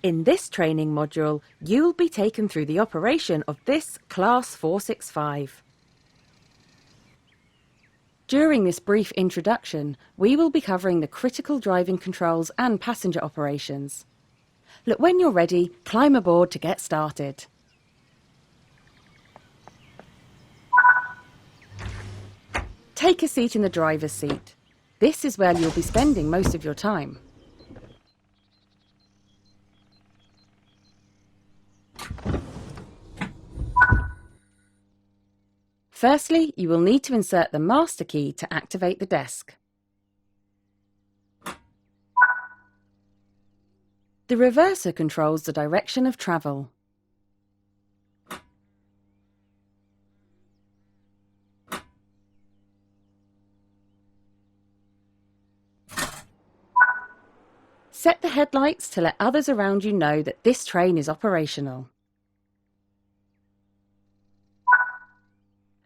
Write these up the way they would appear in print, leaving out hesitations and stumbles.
In this training module, you'll be taken through the operation of this Class 465. During this brief introduction, we will be covering the critical driving controls and passenger operations. Look, when you're ready, climb aboard to get started. Take a seat in the driver's seat. This is where you'll be spending most of your time. Firstly, you will need to insert the master key to activate the desk. The reverser controls the direction of travel. Set the headlights to let others around you know that this train is operational.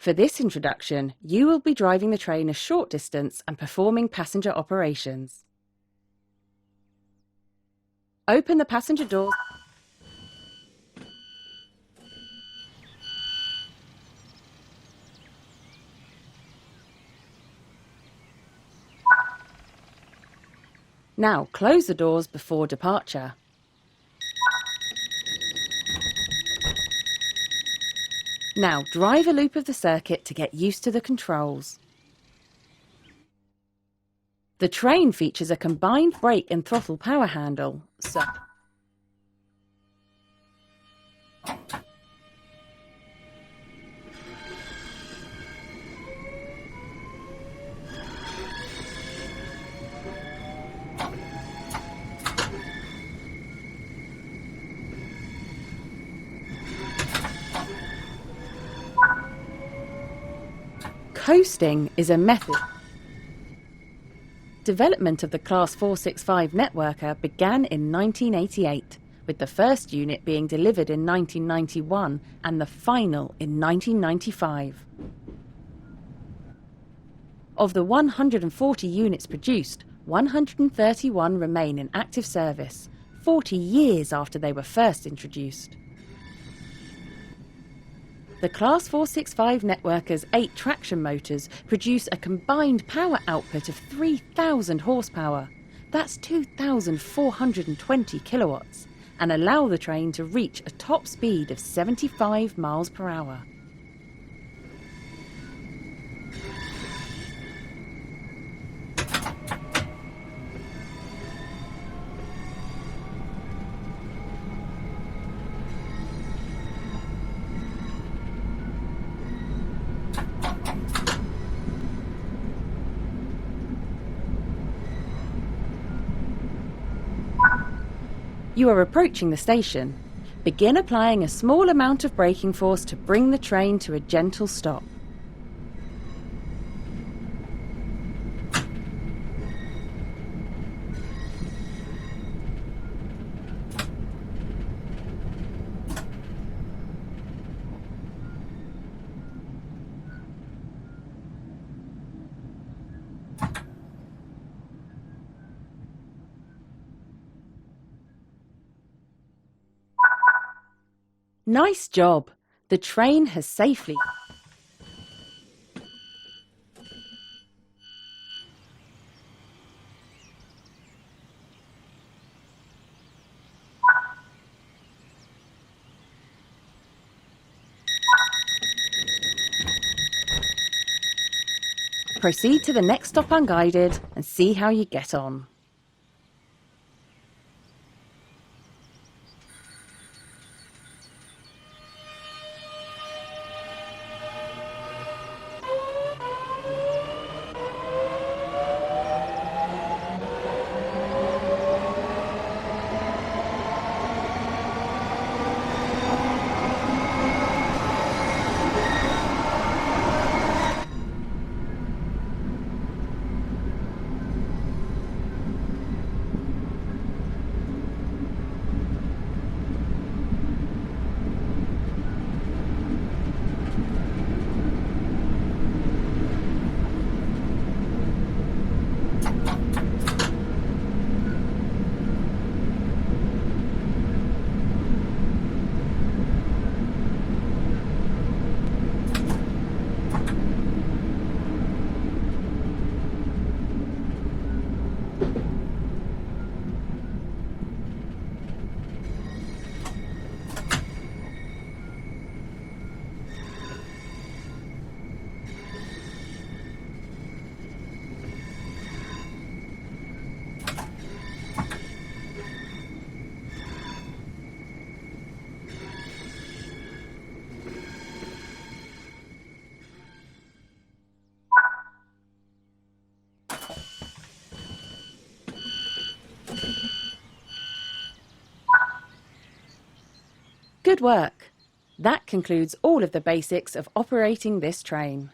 For this introduction, you will be driving the train a short distance and performing passenger operations. Open the passenger doors. Now close the doors before departure. Now drive a loop of the circuit to get used to the controls. The train features a combined brake and throttle power handle, so coasting is a method. Development of the Class 465 networker began in 1988, with the first unit being delivered in 1991 and the final in 1995. Of the 140 units produced, 131 remain in active service, 40 years after they were first introduced. The Class 465 networker's 8 traction motors produce a combined power output of 3,000 horsepower, that's 2,420 kilowatts, and allow the train to reach a top speed of 75 miles per hour. You are approaching the station. Begin applying a small amount of braking force to bring the train to a gentle stop. Nice job! The train has safely... Proceed to the next stop unguided and see how you get on. Good work! That concludes all of the basics of operating this train.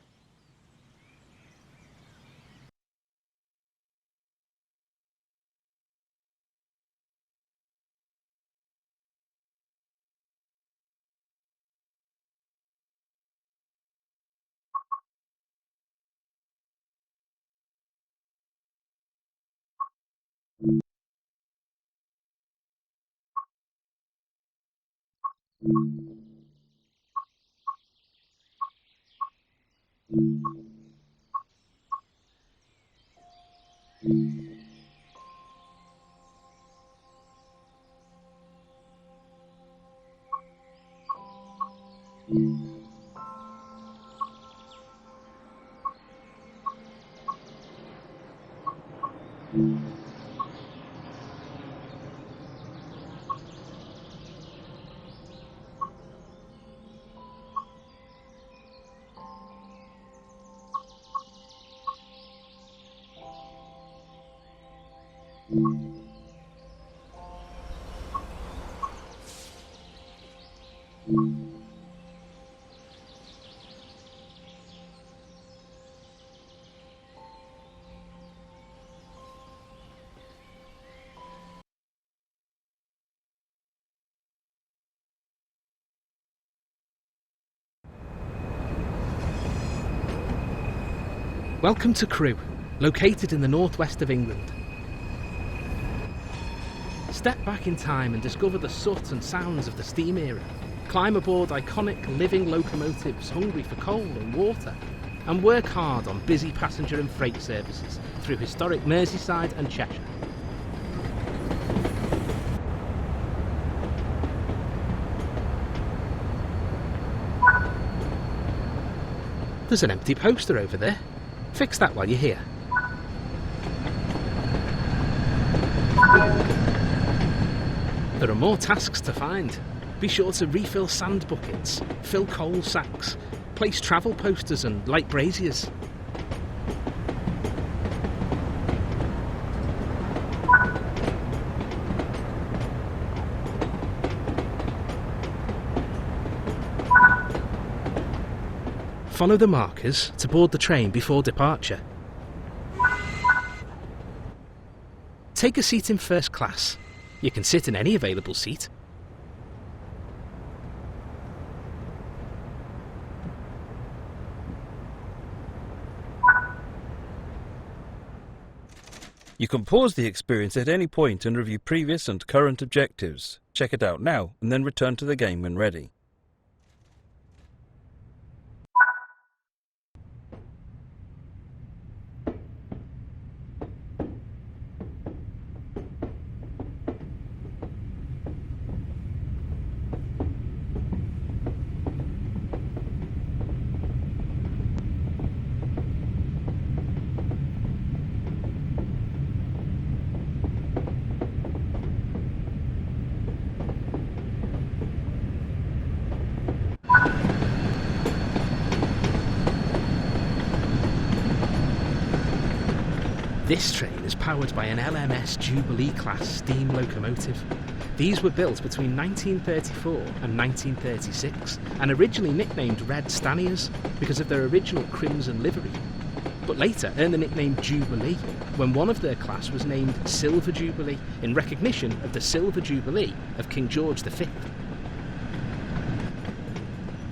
Welcome to Crewe, located in the northwest of England. Step back in time and discover the soot and sounds of the steam era. Climb aboard iconic living locomotives hungry for coal and water, and work hard on busy passenger and freight services through historic Merseyside and Cheshire. There's an empty poster over there. Fix that while you're here. There are more tasks to find. Be sure to refill sand buckets, fill coal sacks, place travel posters and light braziers. Follow the markers to board the train before departure. Take a seat in first class. You can sit in any available seat. You can pause the experience at any point and review previous and current objectives. Check it out now and then return to the game when ready. This train is powered by an LMS Jubilee class steam locomotive. These were built between 1934 and 1936 and originally nicknamed Red Staniers because of their original crimson livery, but later earned the nickname Jubilee when one of their class was named Silver Jubilee in recognition of the Silver Jubilee of King George V.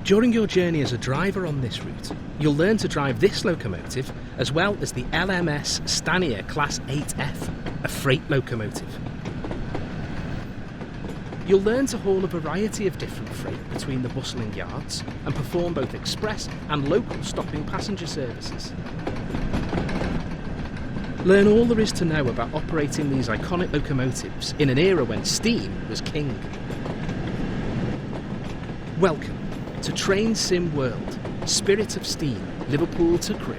During your journey as a driver on this route, you'll learn to drive this locomotive as well as the LMS Stanier Class 8F, a freight locomotive. You'll learn to haul a variety of different freight between the bustling yards and perform both express and local stopping passenger services. Learn all there is to know about operating these iconic locomotives in an era when steam was king. Welcome to Train Sim World, Spirit of Steam, Liverpool to Crewe.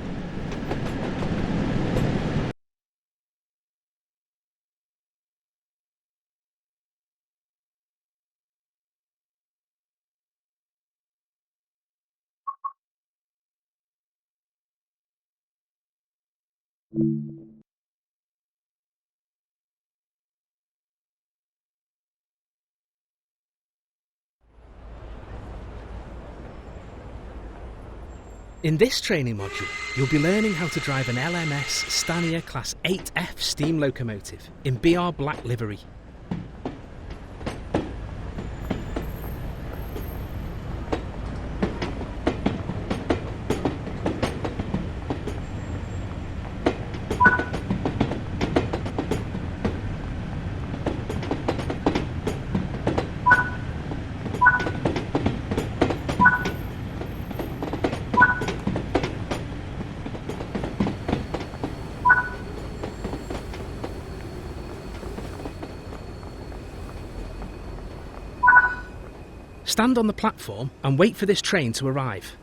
In this training module, you'll be learning how to drive an LMS Stania Class 8F steam locomotive in BR Black livery. Stand on the platform and wait for this train to arrive.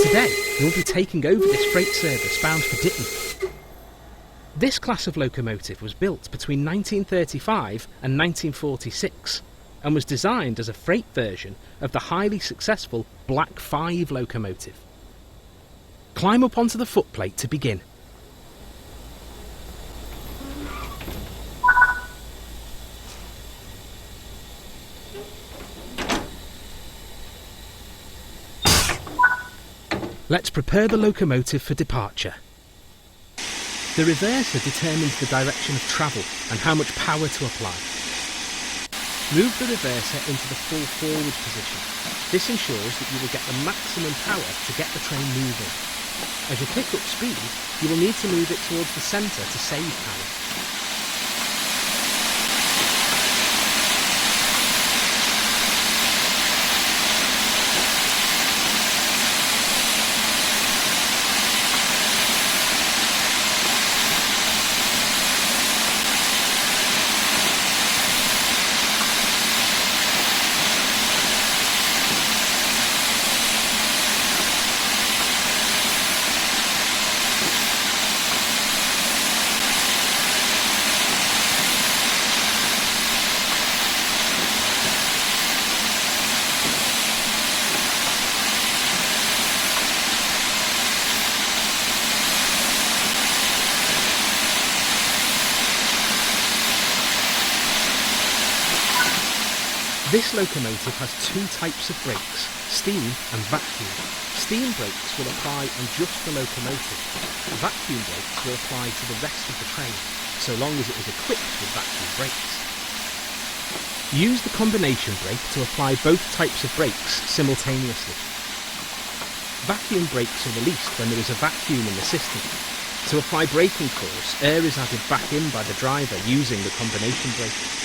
Today, you'll be taking over this freight service bound for Ditton. This class of locomotive was built between 1935 and 1946 and was designed as a freight version of the highly successful Black 5 locomotive. Climb up onto the footplate to begin. Let's prepare the locomotive for departure. The reverser determines the direction of travel and how much power to apply. Move the reverser into the full forward position. This ensures that you will get the maximum power to get the train moving. As you pick up speed, you will need to move it towards the centre to save power. This locomotive has two types of brakes, steam and vacuum. Steam brakes will apply on just the locomotive. Vacuum brakes will apply to the rest of the train, so long as it is equipped with vacuum brakes. Use the combination brake to apply both types of brakes simultaneously. Vacuum brakes are released when there is a vacuum in the system. To apply braking force, air is added back in by the driver using the combination brake.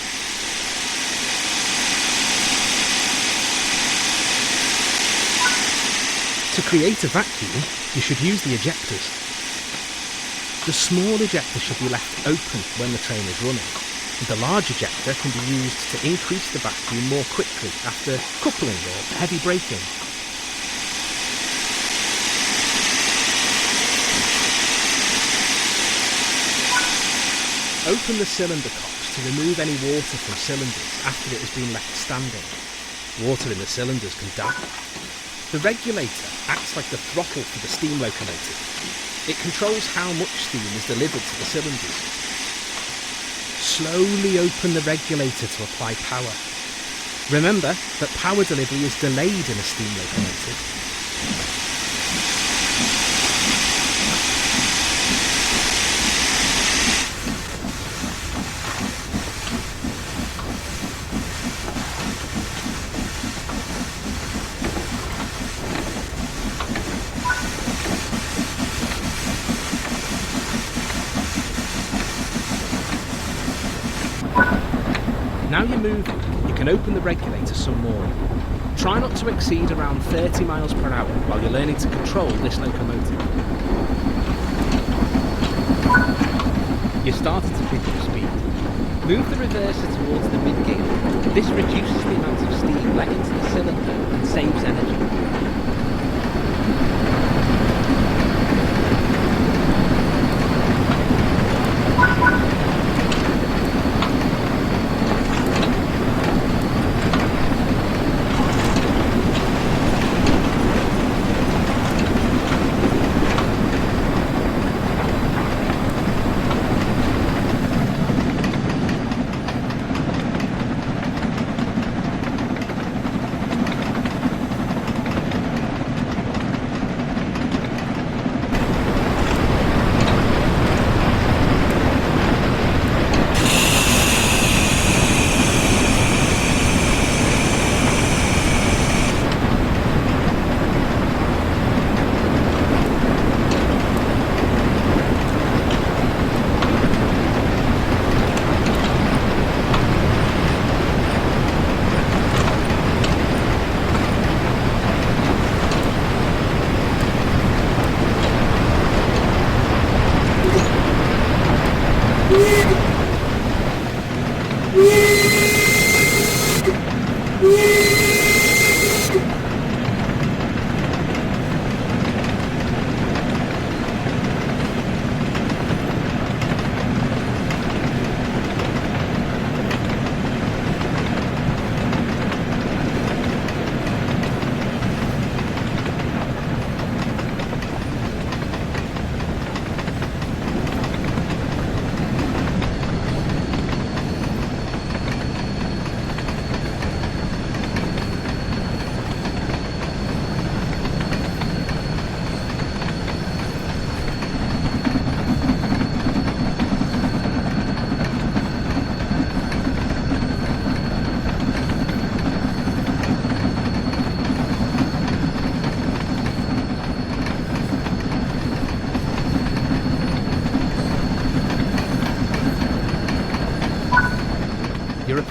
To create a vacuum, you should use the ejectors. The small ejector should be left open when the train is running. The large ejector can be used to increase the vacuum more quickly after coupling or heavy braking. Open the cylinder cocks to remove any water from cylinders after it has been left standing. Water in the cylinders can damp. The regulator acts like the throttle for the steam locomotive. It controls how much steam is delivered to the cylinders. Slowly open the regulator to apply power. Remember that power delivery is delayed in a steam locomotive. Now you're moving, you can open the regulator some more. Try not to exceed around 30 miles per hour while you're learning to control this locomotive. You're starting to pick up speed. Move the reverser towards the mid-gear. This reduces the amount of steam let into the cylinder and saves energy.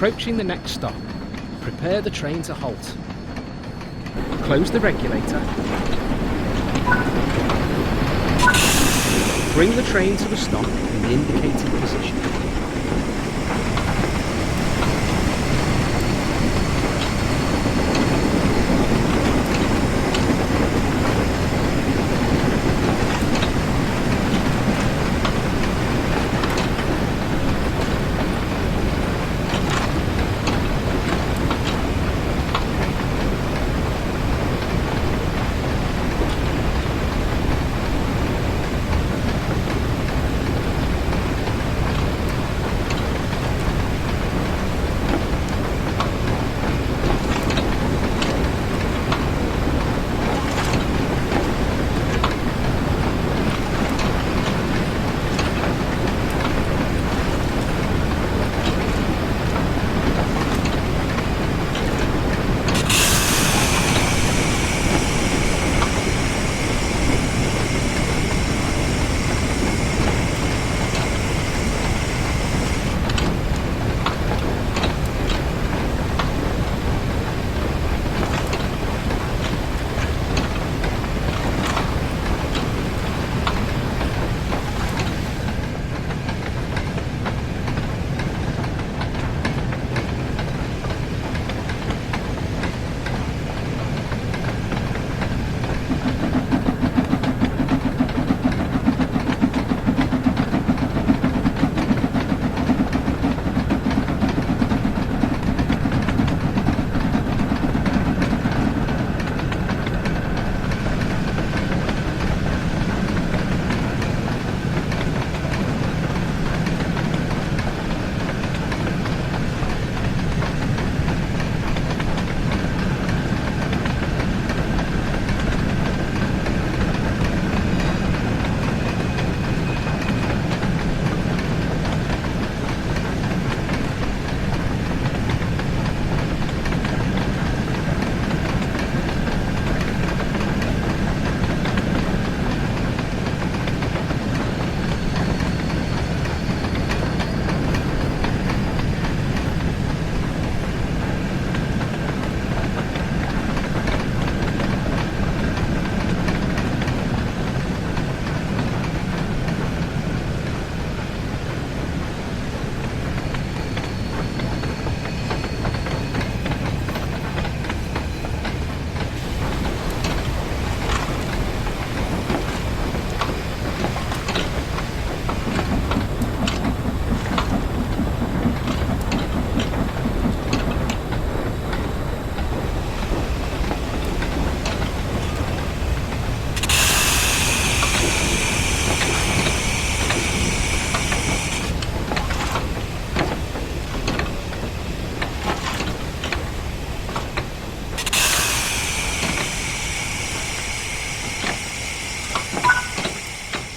Approaching the next stop, prepare the train to halt. Close the regulator. Bring the train to a stop in the indicated position.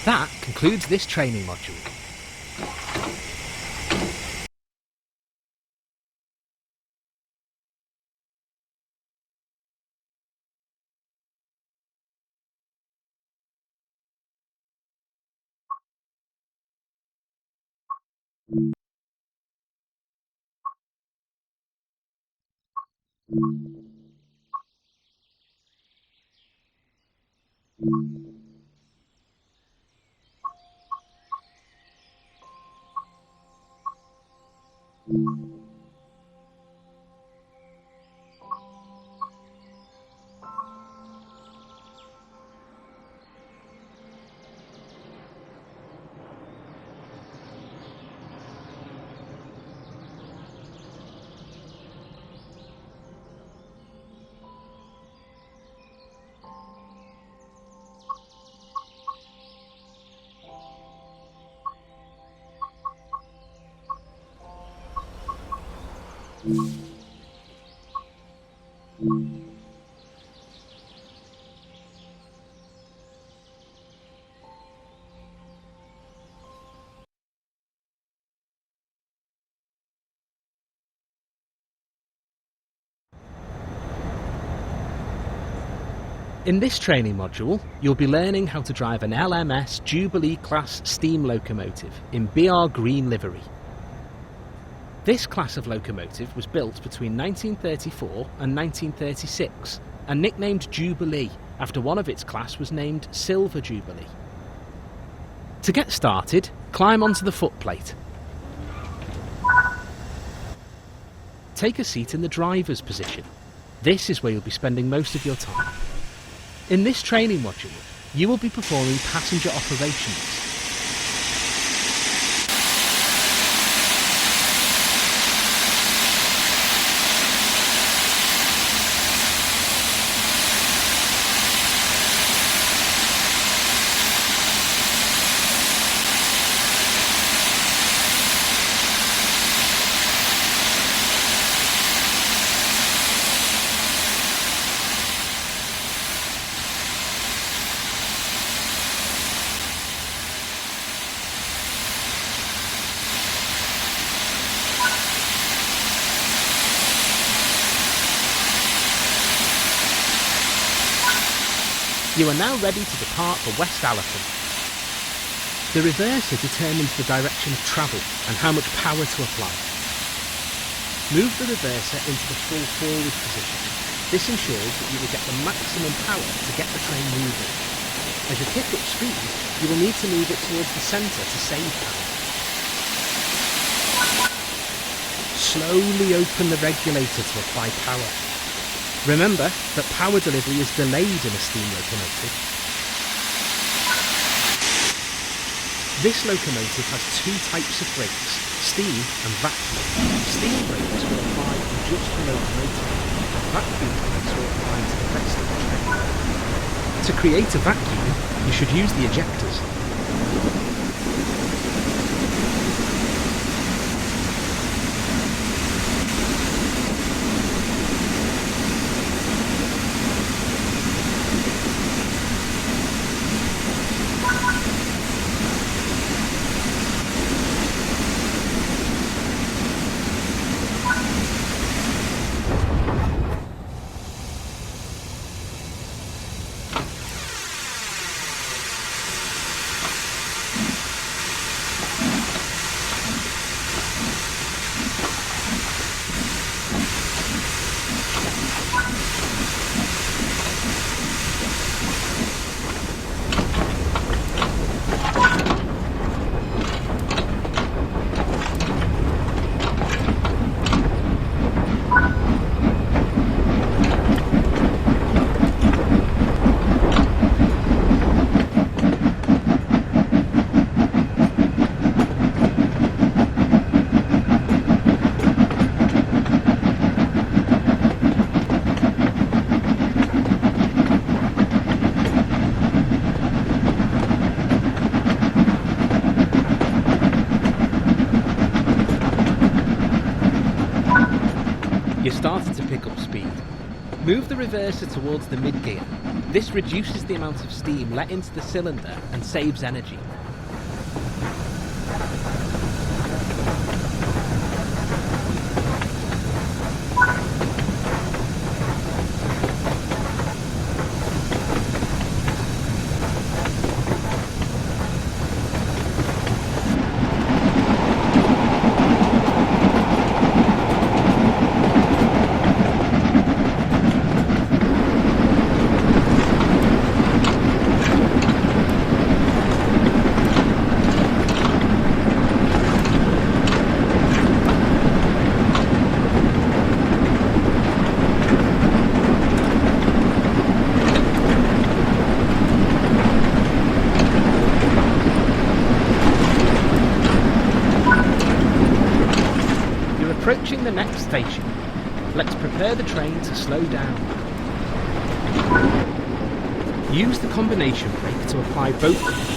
That concludes this training module. In this training module, you'll be learning how to drive an LMS Jubilee class steam locomotive in BR Green livery. This class of locomotive was built between 1934 and 1936 and nicknamed Jubilee after one of its class was named Silver Jubilee. To get started, climb onto the footplate. Take a seat in the driver's position. This is where you'll be spending most of your time. In this training module, you will be performing passenger operations. You are now ready to depart for West Allerton. The reverser determines the direction of travel and how much power to apply. Move the reverser into the full forward position. This ensures that you will get the maximum power to get the train moving. As you pick up speed, you will need to move it towards the centre to save power. Slowly open the regulator to apply power. Remember that power delivery is delayed in a steam locomotive. This locomotive has two types of brakes, steam and vacuum. Steam brakes will apply on just the locomotive, and vacuum brakes will apply to the rest of the train. To create a vacuum, you should use the ejectors. You're starting to pick up speed. Move the reverser towards the mid-gear. This reduces the amount of steam let into the cylinder and saves energy. Approaching the next station, let's prepare the train to slow down. Use the combination brake to apply both.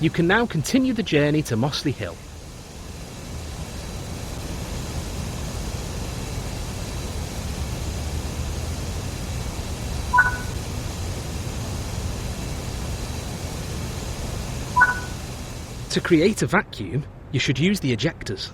You can now continue the journey to Mossley Hill. To create a vacuum, you should use the ejectors.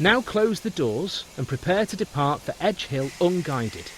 Now close the doors and prepare to depart for Edge Hill unguided.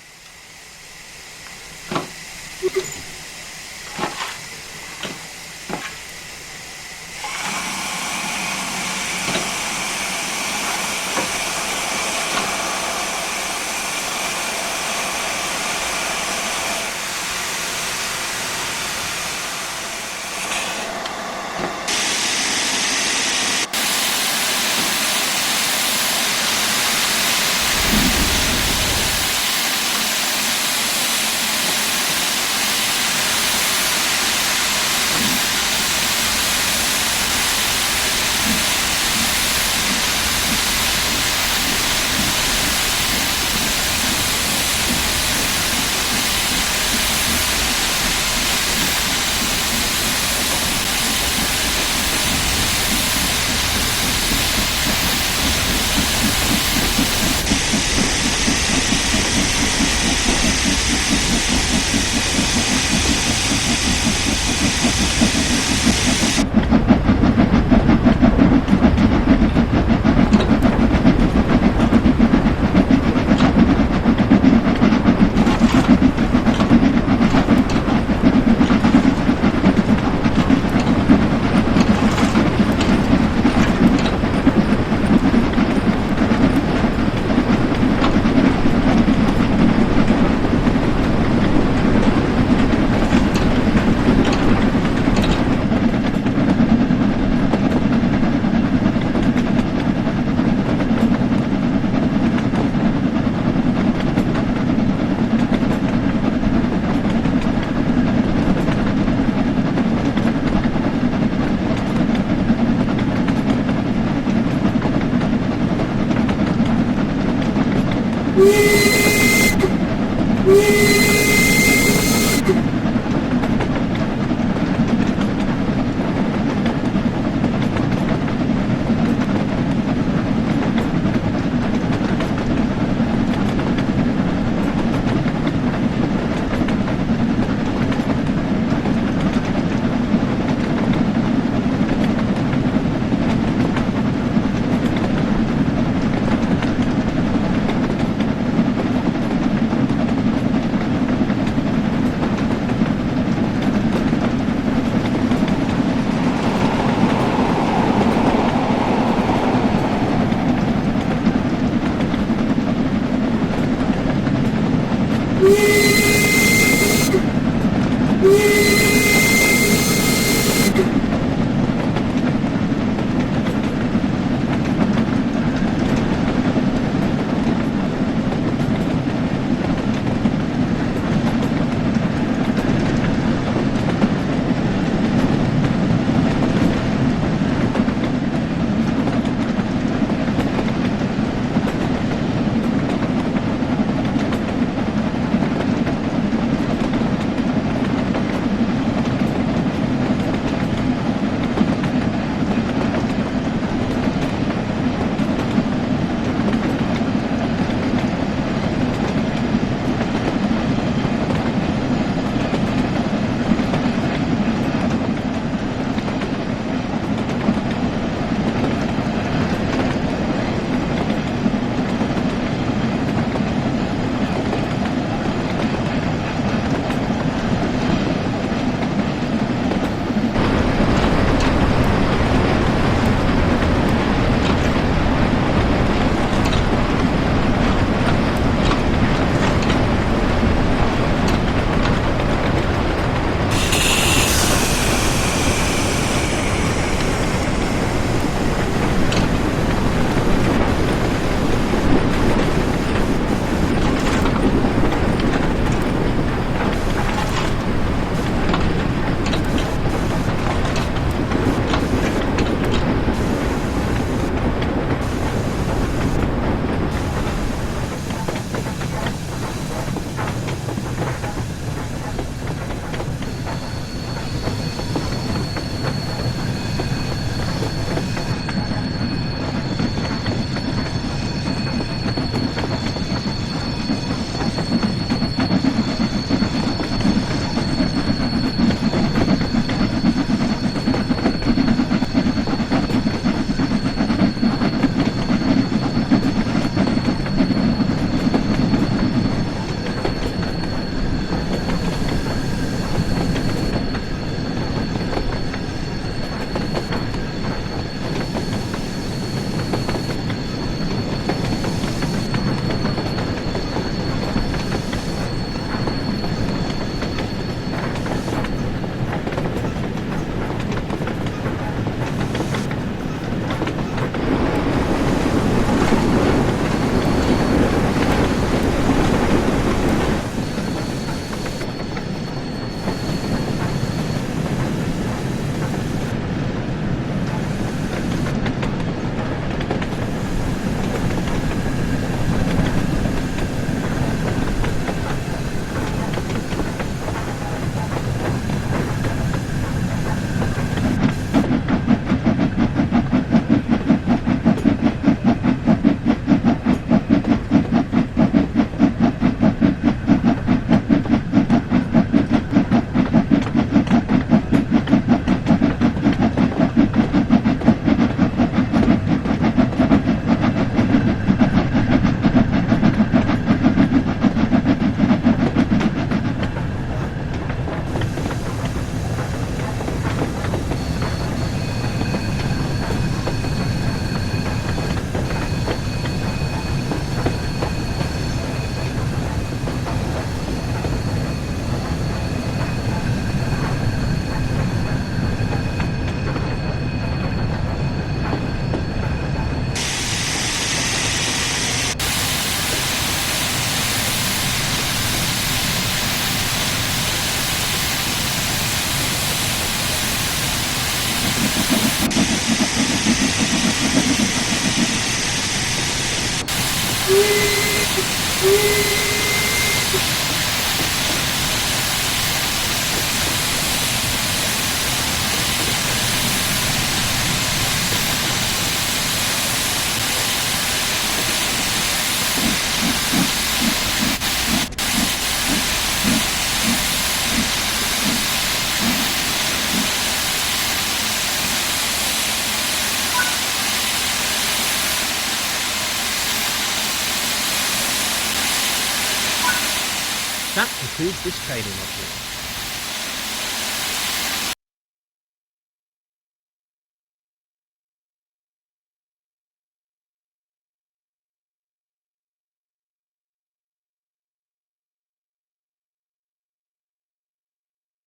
That concludes this training module.